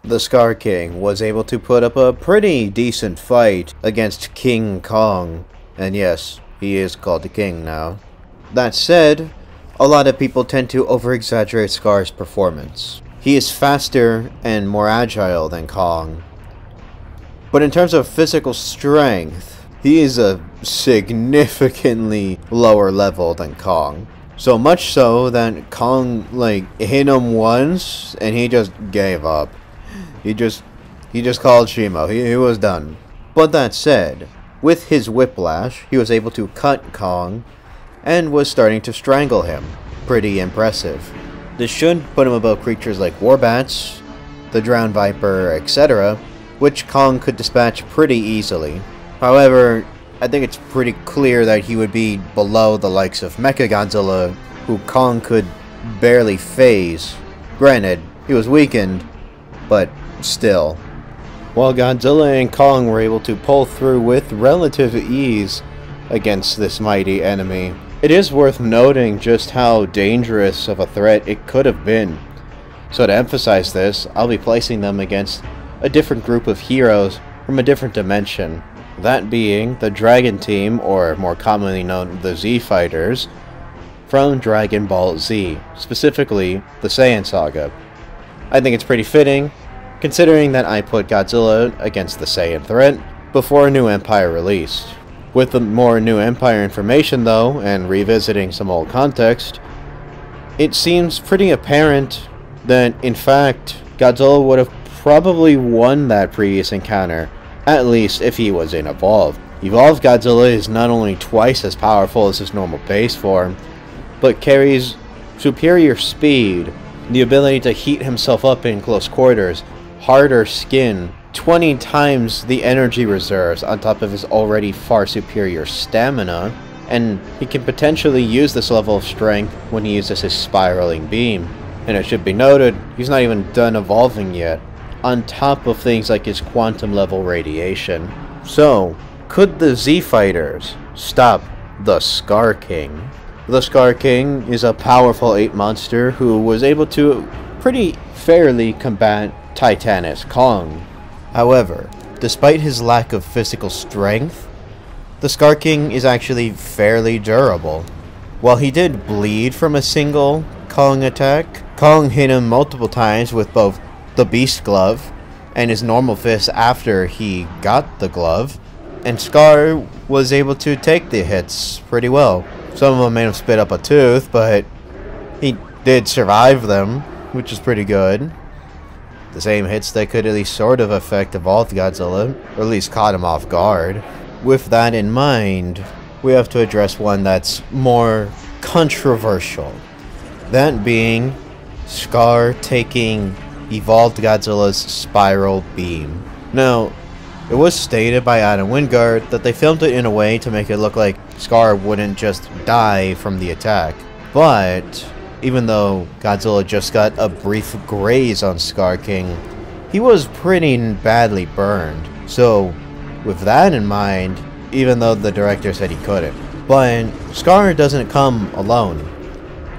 the Skar King was able to put up a pretty decent fight against King Kong. And yes, he is called the King now. That said, a lot of people tend to over-exaggerate Skar's performance. He is faster and more agile than Kong. But in terms of physical strength, he is a significantly lower level than Kong. So much so that Kong, hit him once and he just gave up. He just called Shimo. He was done. But that said, with his whiplash, he was able to cut Kong and was starting to strangle him. Pretty impressive. This should put him above creatures like Warbats, the Drowned Viper, etc., which Kong could dispatch pretty easily. However, I think it's pretty clear that he would be below the likes of Mechagodzilla, who Kong could barely phase. Granted, he was weakened, but still. While Godzilla and Kong were able to pull through with relative ease against this mighty enemy, it is worth noting just how dangerous of a threat it could have been. So to emphasize this, I'll be placing them against a different group of heroes from a different dimension. That being the Dragon Team, or more commonly known the Z Fighters, from Dragon Ball Z, specifically the Saiyan Saga. I think it's pretty fitting, considering that I put Godzilla against the Saiyan threat before New Empire released. With the more New Empire information though, and revisiting some old context, it seems pretty apparent that, in fact, Godzilla would have probably won that previous encounter, at least if he was in Evolved. Evolved Godzilla is not only twice as powerful as his normal base form, but carries superior speed, the ability to heat himself up in close quarters, harder skin, 20 times the energy reserves on top of his already far superior stamina, and he can potentially use this level of strength when he uses his spiraling beam. And it should be noted, he's not even done evolving yet, on top of things like his quantum level radiation. So, could the Z Fighters stop the Skar King? The Skar King is a powerful ape monster who was able to pretty fairly combat Titanus Kong. However, despite his lack of physical strength, the Skar King is actually fairly durable. While he did bleed from a single Kong attack, Kong hit him multiple times with both the Beast Glove and his normal fist after he got the glove, and Skar was able to take the hits pretty well. Some of them may have spit up a tooth, but he did survive them, which is pretty good. The same hits that could at least sort of affect Evolved Godzilla, or at least caught him off guard. With that in mind, we have to address one that's more controversial. That being Skar taking Evolved Godzilla's spiral beam. Now, it was stated by Adam Wingard that they filmed it in a way to make it look like Skar wouldn't just die from the attack. But even though Godzilla just got a brief graze on Skar King, he was pretty badly burned. So, with that in mind, even though the director said he couldn't. But Skar doesn't come alone.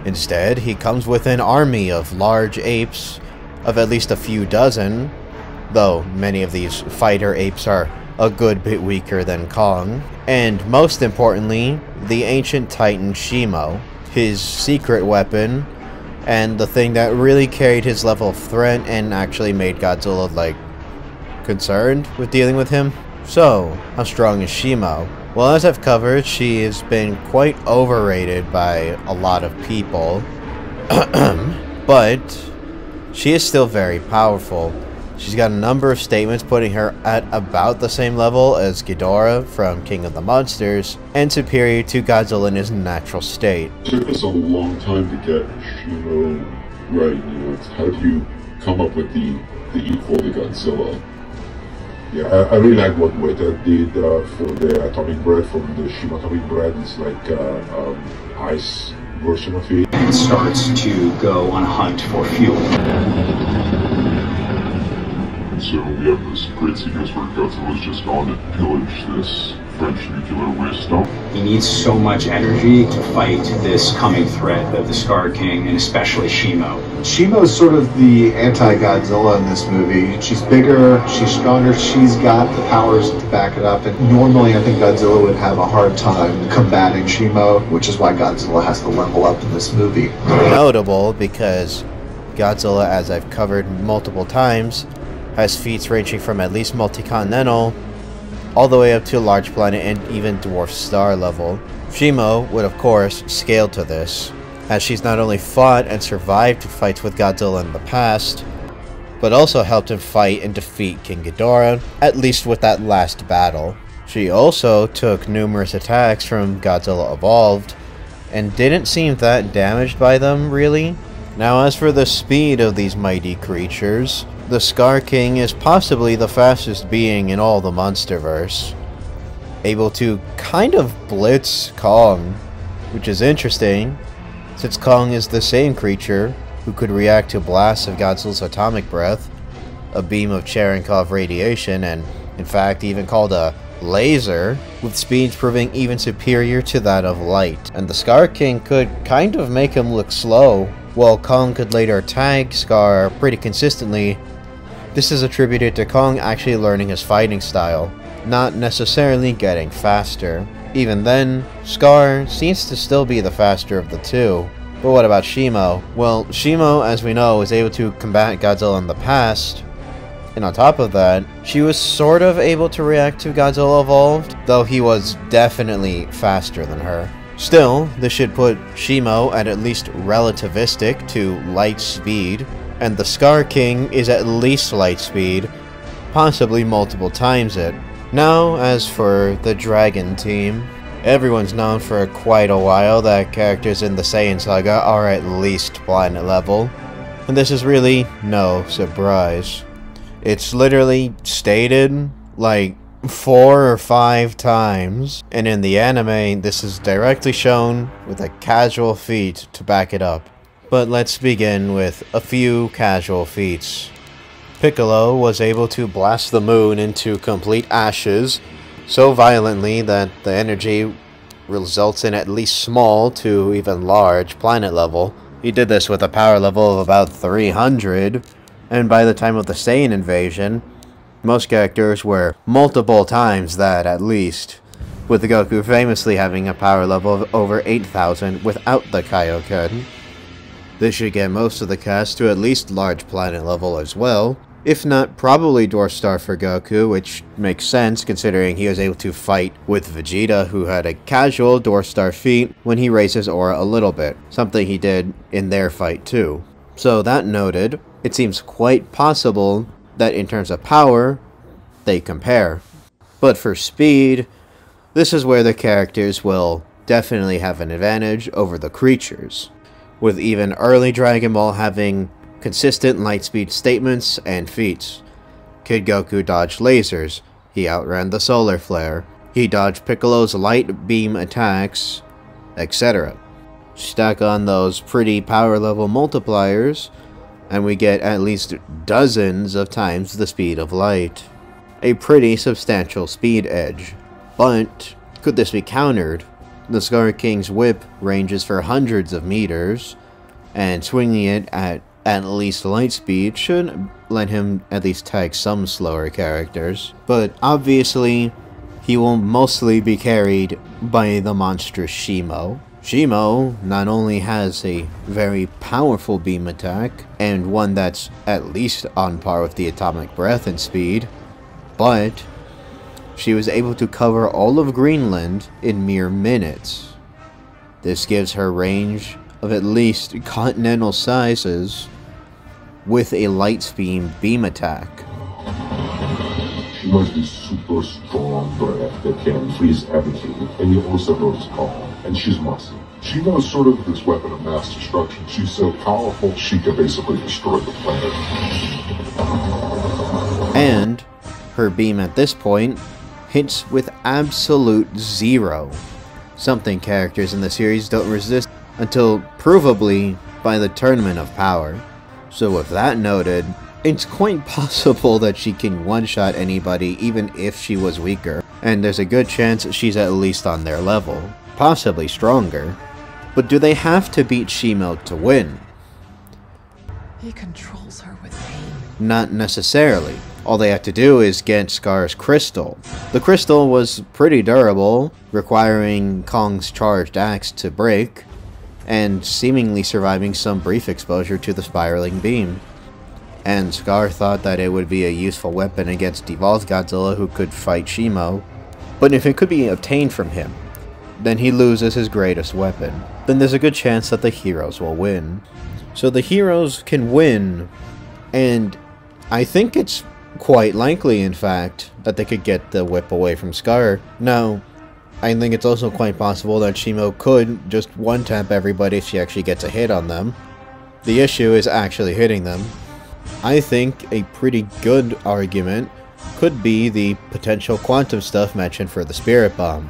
Instead, he comes with an army of large apes, of at least a few dozen, though many of these fighter apes are a good bit weaker than Kong. And most importantly, the ancient titan Shimo, his secret weapon, and the thing that really carried his level of threat and actually made Godzilla, concerned with dealing with him. So, how strong is Shimo? Well, as I've covered, she has been quite overrated by a lot of people, but she is still very powerful. She's got a number of statements putting her at about the same level as Ghidorah from King of the Monsters, and superior to Godzilla in his natural state. It took us a long time to get Shimo right. It's how do you come up with the equal to Godzilla? Yeah, I really like what Weta did for the atomic breath from the Shimo atomic breath. It's like ice version of it. And starts to go on a hunt for fuel. So we have this great sequence where Godzilla's just gone to pillage this French nuclear waste dump. He needs so much energy to fight this coming threat of the Skar King, and especially Shimo. Shimo is sort of the anti-Godzilla in this movie. She's bigger, she's stronger, she's got the powers to back it up, and normally I think Godzilla would have a hard time combating Shimo, which is why Godzilla has to level up in this movie. Notable because Godzilla, as I've covered multiple times, has feats ranging from at least multi-continental all the way up to large planet and even dwarf star level. Shimo would of course scale to this, as she's not only fought and survived fights with Godzilla in the past, but also helped him fight and defeat King Ghidorah, at least with that last battle. She also took numerous attacks from Godzilla Evolved, and didn't seem that damaged by them, really. Now as for the speed of these mighty creatures, the Skar King is possibly the fastest being in all the Monsterverse, able to kind of blitz Kong, which is interesting, since Kong is the same creature who could react to blasts of Godzilla's atomic breath, a beam of Cherenkov radiation, and in fact even called a laser, with speeds proving even superior to that of light. And the Skar King could kind of make him look slow, while Kong could later tag Skar pretty consistently. This is attributed to Kong actually learning his fighting style, not necessarily getting faster. Even then, Skar seems to still be the faster of the two. But what about Shimo? Well, Shimo, as we know, was able to combat Godzilla in the past, and on top of that, she was sort of able to react to Godzilla Evolved, though he was definitely faster than her. Still, this should put Shimo at least relativistic to light speed, and the Skar King is at least light speed, possibly multiple times it. Now, as for the Dragon team, everyone's known for quite a while that characters in the Saiyan Saga are at least planet level, and this is really no surprise. It's literally stated like 4 or 5 times, and in the anime this is directly shown with a casual feat to back it up. But let's begin with a few casual feats. Piccolo was able to blast the moon into complete ashes so violently that the energy results in at least small to even large planet level. He did this with a power level of about 300, and by the time of the Saiyan invasion, most characters were multiple times that at least, with Goku famously having a power level of over 8,000 without the Kaioken. This should get most of the cast to at least large planet level as well, if not probably Dwarf Star for Goku, which makes sense considering he was able to fight with Vegeta, who had a casual Dwarf Star feat when he raised his aura a little bit, something he did in their fight too. So that noted, it seems quite possible that in terms of power, they compare. But for speed, this is where the characters will definitely have an advantage over the creatures, with even early Dragon Ball having consistent light speed statements and feats. Kid Goku dodged lasers, he outran the solar flare, he dodged Piccolo's light beam attacks, etc. Stack on those pretty power level multipliers, and we get at least dozens of times the speed of light. A pretty substantial speed edge. But could this be countered? The Skar King's whip ranges for hundreds of meters, and swinging it at least light speed should let him at least tag some slower characters. But obviously, he will mostly be carried by the monstrous Shimo. Shimo not only has a very powerful beam attack, and one that's at least on par with the atomic breath in speed, but she was able to cover all of Greenland in mere minutes. This gives her range of at least continental sizes with a light beam attack. She must be super strong breath that can freeze everything, and you also notice calm, and she's muscle. She knows sort of this weapon of mass destruction. She's so powerful, she can basically destroy the planet. And her beam at this point hits with absolute zero, something characters in the series don't resist until provably by the Tournament of Power. So with that noted, it's quite possible that she can one-shot anybody even if she was weaker. and there's a good chance she's at least on their level, possibly stronger. But do they have to beat Shimo to win? He controls her with pain. Not necessarily. All they have to do is get Skar's crystal. The crystal was pretty durable, requiring Kong's charged axe to break, and seemingly surviving some brief exposure to the spiraling beam. And Skar thought that it would be a useful weapon against evolved Godzilla who could fight Shimo. But if it could be obtained from him, then he loses his greatest weapon. Then there's a good chance that the heroes will win. So the heroes can win, and I think it's quite likely, in fact, that they could get the whip away from Skar. Now, I think it's also quite possible that Shimo could just one-tap everybody if she actually gets a hit on them. The issue is actually hitting them. I think a pretty good argument could be the potential quantum stuff mentioned for the Spirit Bomb.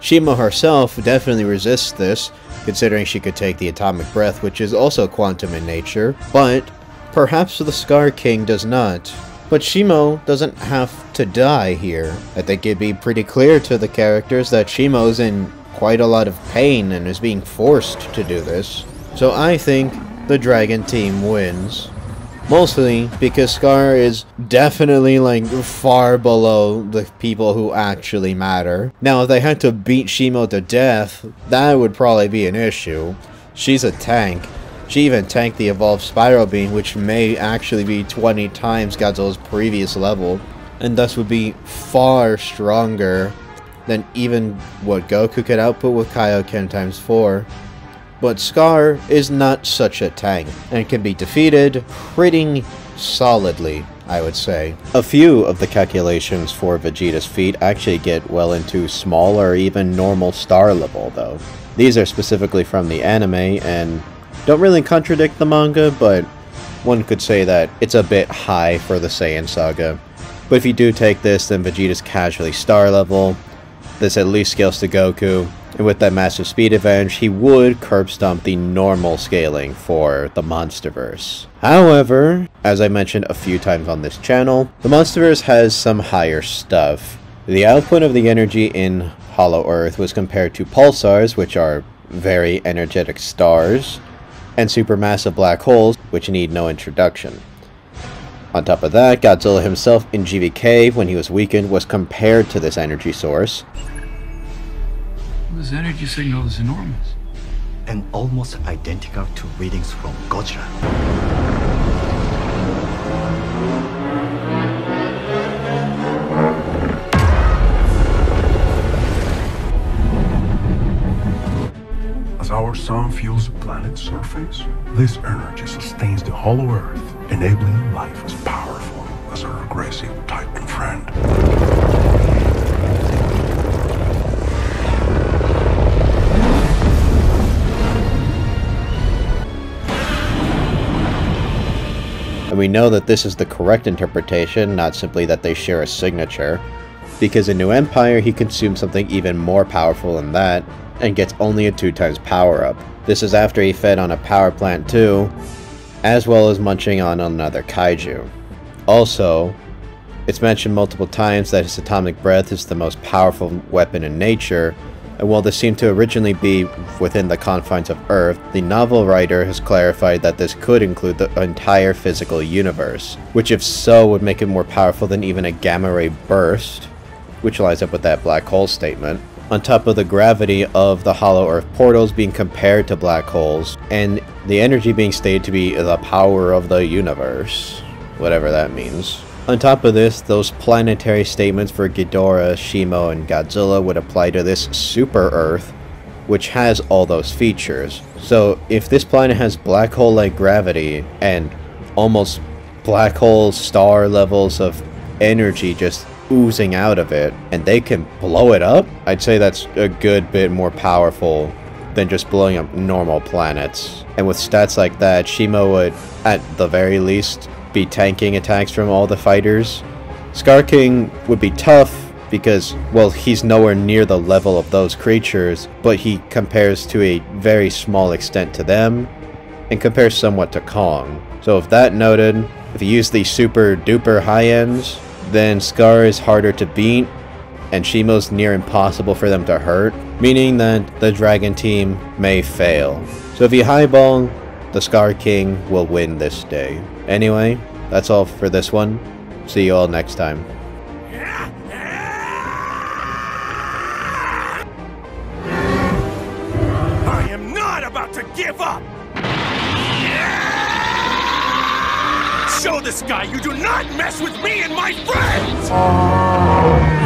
Shimo herself definitely resists this, considering she could take the atomic breath, which is also quantum in nature, but perhaps the Skar King does not. But Shimo doesn't have to die here. I think it'd be pretty clear to the characters that Shimo's in quite a lot of pain and is being forced to do this. So I think the Dragon team wins. Mostly because Skar is definitely like far below the people who actually matter. Now if they had to beat Shimo to death, that would probably be an issue. She's a tank. She even tanked the evolved Spiral Beam, which may actually be 20 times Godzilla's previous level, and thus would be far stronger than even what Goku could output with Kaioken times 4. But Skar is not such a tank, and can be defeated pretty solidly, I would say. A few of the calculations for Vegeta's feat actually get well into small or even normal star level, though. These are specifically from the anime, and don't really contradict the manga, but one could say that it's a bit high for the Saiyan saga. But if you do take this, then Vegeta's casually star level. This at least scales to Goku, and with that massive speed advantage, he would curb stomp the normal scaling for the Monsterverse. However, as I mentioned a few times on this channel, the Monsterverse has some higher stuff. The output of the energy in Hollow Earth was compared to pulsars, which are very energetic stars, and supermassive black holes, which need no introduction. On top of that, Godzilla himself in GVK, when he was weakened, was compared to this energy source. This energy signal is enormous. And almost identical to readings from Godzilla. As our sun fuels the planet's surface, this energy sustains the hollow Earth, enabling life as powerful as our aggressive Titan friend. And we know that this is the correct interpretation, not simply that they share a signature, because in New Empire he consumes something even more powerful than that, and gets only a 2x power up. This is after he fed on a power plant too, as well as munching on another kaiju. Also, it's mentioned multiple times that his atomic breath is the most powerful weapon in nature, and while this seemed to originally be within the confines of Earth, the novel writer has clarified that this could include the entire physical universe, which if so would make it more powerful than even a gamma ray burst, which lines up with that black hole statement. On top of the gravity of the Hollow Earth portals being compared to black holes, and the energy being stated to be the power of the universe, whatever that means. On top of this, those planetary statements for Ghidorah, Shimo, and Godzilla would apply to this Super Earth, which has all those features. So if this planet has black hole-like gravity, and almost black hole star levels of energy just oozing out of it, and they can blow it up, I'd say that's a good bit more powerful than just blowing up normal planets. And with stats like that, Shimo would, at the very least, be tanking attacks from all the fighters. Skar King would be tough because, well, he's nowhere near the level of those creatures, but he compares to a very small extent to them, and compares somewhat to Kong. So with that noted, if you use the super duper high ends, then Skar is harder to beat, and Shimo's near impossible for them to hurt, meaning that the Dragon Team may fail. So if you highball, the Skar King will win this day. Anyway, that's all for this one. See you all next time. I am not about to give up! Show this guy you do not mess with me and my friends!